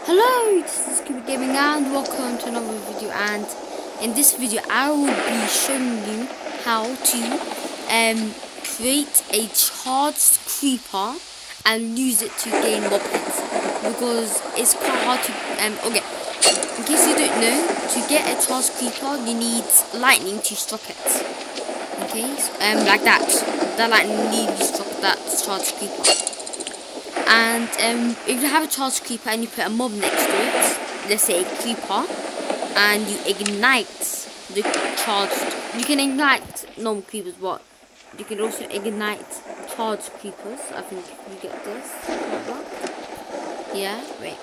Hello, this is Cupid Gaming and welcome to another video. And in this video I will be showing you how to create a charged creeper and use it to gain more pets, because it's quite hard to okay, in case you don't know, to get a charged creeper you need lightning to struck it. Okay, so, like that lightning needs to struck that charged creeper. And if you have a charged creeper and you put a mob next to it, let's say a creeper, and you ignite the charged, you can ignite normal creepers, but you can also ignite charged creepers. I think you get this. Yeah, wait.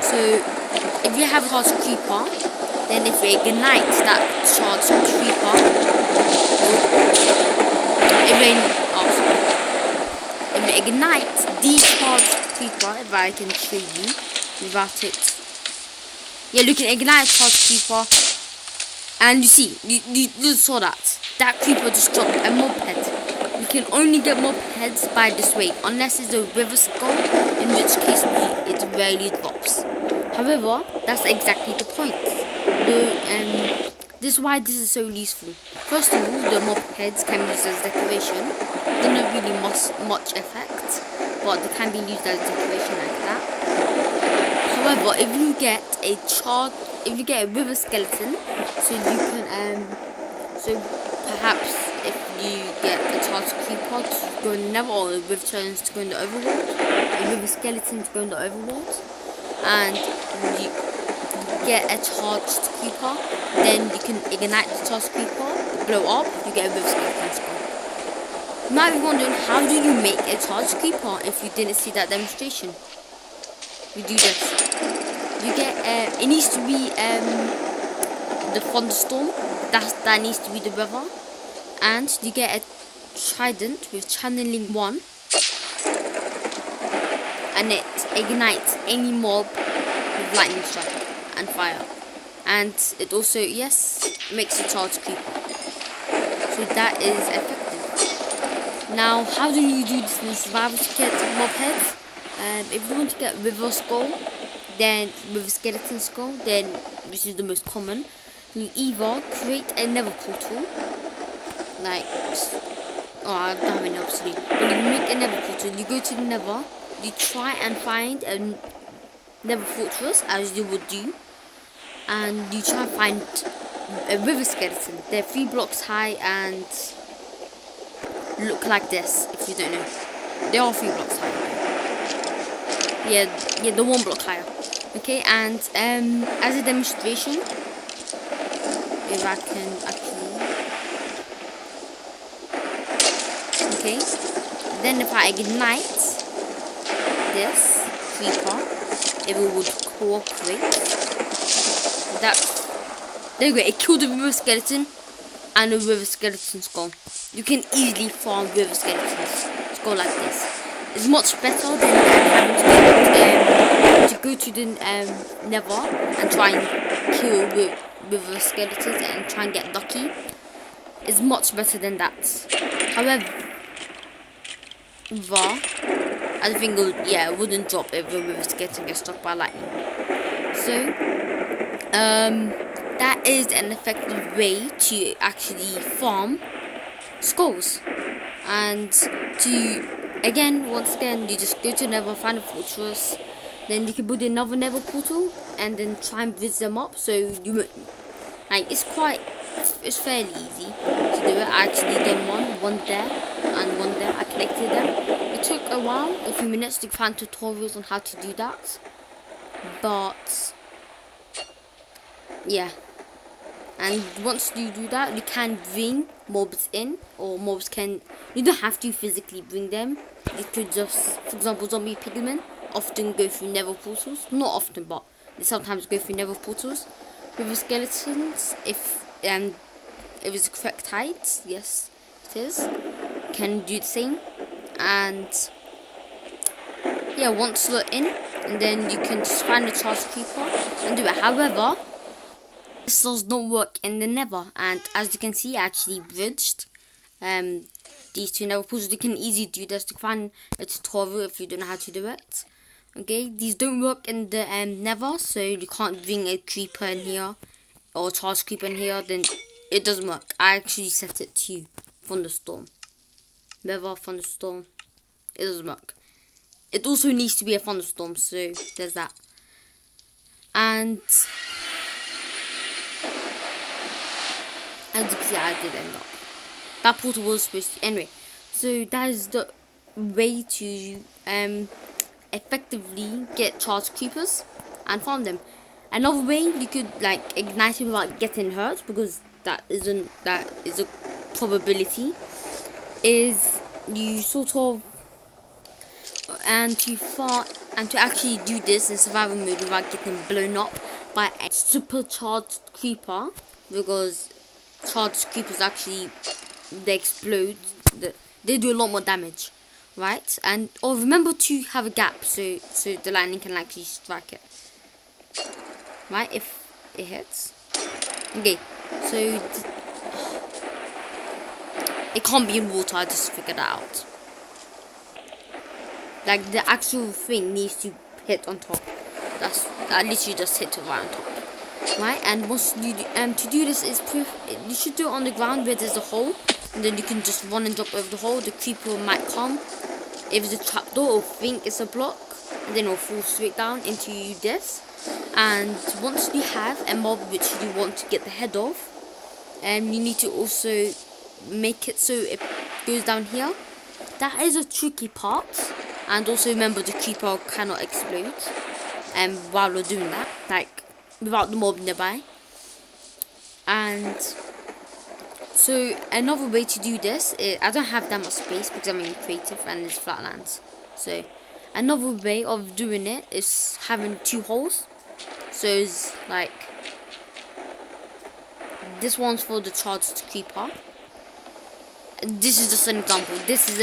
So if you have a charged creeper, then if you ignite that charged creeper, if you ignite the charged creeper, if I can show you without it. Yeah, you can ignite charged creeper, and you see, you saw that creeper just dropped a mob head. You can only get mob heads by this way, unless it's a river skull, in which case it rarely drops. However, that's exactly the point. This is why this is so useful. First of all, the mob heads can be used as decoration. They're not really much effect, but they can be used as decoration like that. However, if you get a river skeleton, so you can so perhaps if you get a charged creeper to go in the nether, or a river turns to go in the overworld, a river skeleton to go in the overworld, and you get a charged creeper, then you can ignite the charged creeper, blow up, you get a river skeleton skull. You might be wondering, how do you make a charged creeper if you didn't see that demonstration? You do this. You get it needs to be the thunderstorm. That needs to be the river, and you get a trident with channeling 1, and it ignites any mob with lightning strike and fire, and it also makes a charged creeper. So that is effective. Now, how do you do this in survival to get mob heads? If you want to get river skull, then with a skeleton skull, then which is the most common, you either create a nether portal, like I don't have any obsidian, but you make a nether portal, you go to the nether, you try and find a nether fortress as you would do, and you try and find a river skeleton. They're 3 blocks high and look like this. If you don't know, they are 3 blocks high. Yeah, the 1 block higher. Okay, and as a demonstration, if I can actually, okay, then if I ignite this creeper, it would cooperate. There you go. It killed the river skeleton and a river skeleton skull. You can easily farm river skeletons skull like this. It's much better than having to go to the nether and try and kill river skeletons and try and get lucky. It's much better than that. However, I think it wouldn't drop if the river skeleton gets struck by lightning. So that is an effective way to actually farm skulls. And once again, you just go to nether, find a fortress, then you can build another nether portal, and then try and bridge them up. So it's fairly easy to do it. I actually done one there and one there. I collected them. It took a while, a few minutes, to find tutorials on how to do that, but yeah. And once you do that, you can bring mobs in, or mobs can, you don't have to physically bring them. You could just, for example, zombie pigmen often go through nether portals. Not often, but they sometimes go through nether portals. River skeletons, if it's the correct height, yes it is, can do the same. And yeah, once you're in, and then you can just find a charged creeper and do it. However, this does not work in the nether, and as you can see, I actually bridged these two nether portals. You can easily do this. To find a tutorial if you don't know how to do it. Okay, these don't work in the nether, so you can't bring a creeper in here or a charge creeper in here. Then it doesn't work. I actually set it to thunderstorm. Nether thunderstorm. It doesn't work. It also needs to be a thunderstorm, so there's that. And as you can see, I did end up. That portal was supposed to anyway. So that is the way to effectively get charged creepers and farm them. Another way you could like ignite it without getting hurt, because that is a probability, is you sort of to actually do this in survival mode without getting blown up by a supercharged creeper, because charged creepers actually they explode, they do a lot more damage, right? And remember to have a gap so the lightning can actually strike it, right? If it hits, okay. So it can't be in water. I just figured that out. Like the actual thing needs to hit on top. I literally just hit it right on top, right? And once you to do this is you should do it on the ground where there's a hole, and then you can just run and jump over the hole. The creeper might come. If it's a trapdoor, it'll think it's a block, and then it'll fall straight down into this. And once you have a mob which you want to get the head of, you need to also make it so it goes down here. That is a tricky part. And also remember, the creeper cannot explode while we're doing that, like without the mob nearby. And so another way to do this is, I don't have that much space because I'm in creative and it's flatlands. So another way of doing it is having 2 holes. So it's like this one's for the charged creeper. This is just an example. This is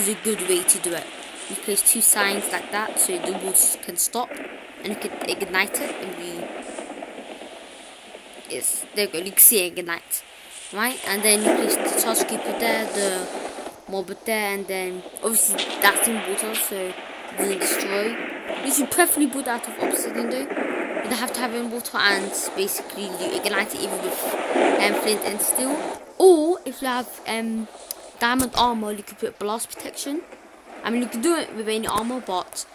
a good way to do it. You place 2 signs like that so the walls can stop, and you can ignite it, and there you go, you can see it ignite, right? And then you place the charge creeper there, the mob there, and then obviously that's in water so it doesn't destroy. You should preferably put that of obsidian though. You don't have to have it in water, and basically you ignite it either with flint and steel, or if you have diamond armor, you could put blast protection. I mean, you can do it with any armor, but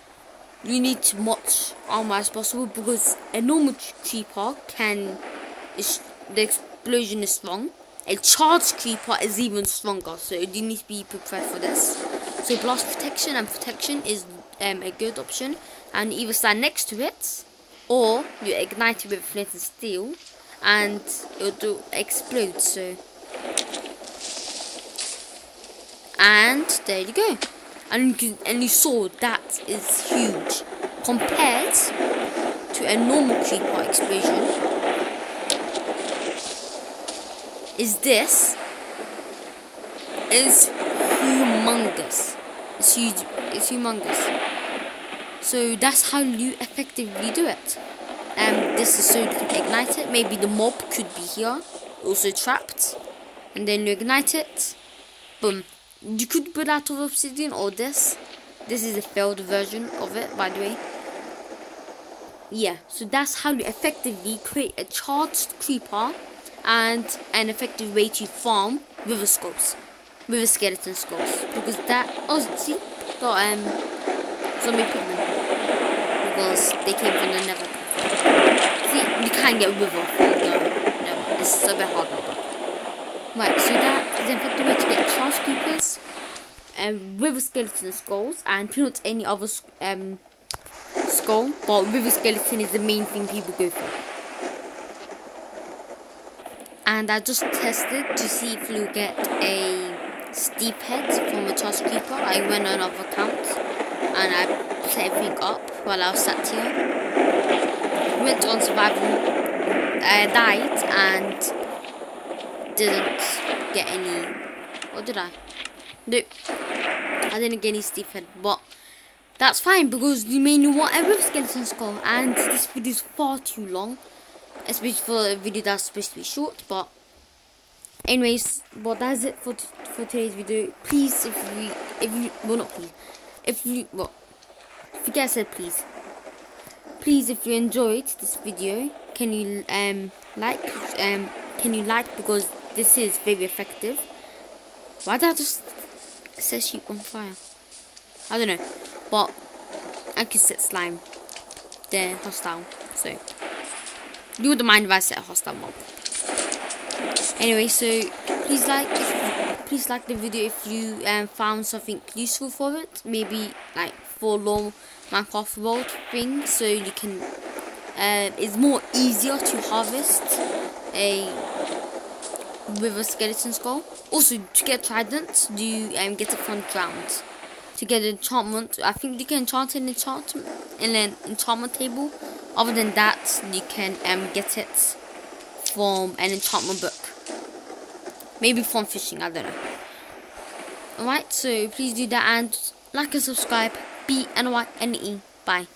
you need to much armor as possible, because a normal creeper the explosion is strong. A charged creeper is even stronger, so you need to be prepared for this. So blast protection and protection is a good option, and either stand next to it, or you ignite it with flint and steel, and it'll explode. So, and there you go. And you saw that is huge compared to a normal creeper explosion. This is humongous. It's huge. It's humongous. So that's how you effectively do it. This is so you can ignite it. Maybe the mob could be here, also trapped, and then you ignite it. Boom. You could put that of obsidian or this. This is a failed version of it, by the way. Yeah, so that's how you effectively create a charged creeper and an effective way to farm river skulls, river skeleton skulls. Because that, see, got zombie pigmen, because they came from the nether. See, you can't get river from the nether. It's a bit hard now. Right, so that is an effective way to get charged creepers, river skeleton skulls, and pretty much any other skull, but river skeleton is the main thing people go for. And I just tested to see if you get a steep head from a charged creeper. I went on another account and I set everything up while I was sat here. Went on survival, died and didn't get any. What did I? No, I didn't get any steep head, but that's fine because you may want a river skeleton skull, and this video is far too long, especially for a video that's supposed to be short. But Anyways, well, that's it for today's video. Please, if you well, not please, if you well, forget I said please. Please, if you enjoyed this video, can you like because this is very effective. Why did I just set sheep on fire? I don't know, but I can set slime. They're hostile, so you wouldn't mind if I set a hostile mob. Anyway, so please like the video if you found something useful for it. Maybe like for long Minecraft world thing, so you can it's more easier to harvest with a skeleton skull. Also, to get trident, you get it from the ground. To get enchantment, I think you can enchant an enchantment in an enchantment table. Other than that, you can get it from an enchantment book. Maybe from fishing, I don't know. Alright, so please do that and like and subscribe. BNYNE. Bye.